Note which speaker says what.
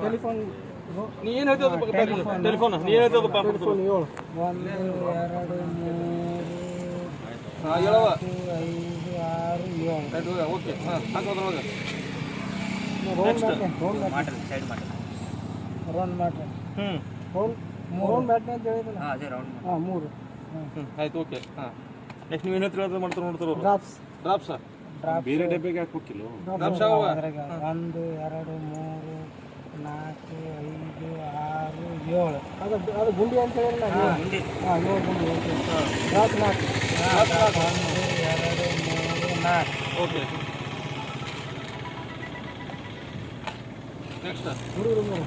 Speaker 1: telephone
Speaker 2: ನೀ ಏನು ಹೇಳ್ತದ ಟೆಲಿಫೋನ್ ನೀ ಏನು ಹೇಳ್ತದಪ್ಪ
Speaker 1: ಟೆಲಿಫೋನ್ 7 1 2 3
Speaker 2: ಹೇಳವ
Speaker 1: 5 6 7
Speaker 2: ಓಕೆ ಹಾಂ ಹಾಕೋದ್ರೊಳಗೆ
Speaker 1: ರೌಂಡ್ ಮಾಡ್ರಿ ರೌಂಡ್ ಬ್ಯಾಟ್ರಿ ಅಂತ ಹೇಳಿದ್ರಲ್ಲ ಹಾಂ 3
Speaker 2: ಆಯ್ತು ಓಕೆ ಹಾಂ ನೆಕ್ಸ್ಟ್ ನೀವು ಏನು ಹೇಳ್ತೀರ ಮಾಡ್ತಾರೆ ನೋಡ್ತಾರೆ
Speaker 1: ಡ್ರಾಪ್ಸ್
Speaker 2: ಬೇರೆ ಡಬ್ಬಿಗೆ ಹಾಕ್ಬೇಕಿಲ್ಲ
Speaker 1: 1 2 3 4 5 6 7 ಅದು ಗುಂಡಿ ಅಂತ ಹೇಳಿಲ್ಲ ಗುಂಡಿ ಹಾಂ 7 ಗುಂಡಿ ಓಕೆ ಡ್ರಾಪ್ 4 1 2 3 4
Speaker 2: ಓಕೆ ನೆಕ್ಸ್ಟ್
Speaker 1: ಹುಡುಗರು 3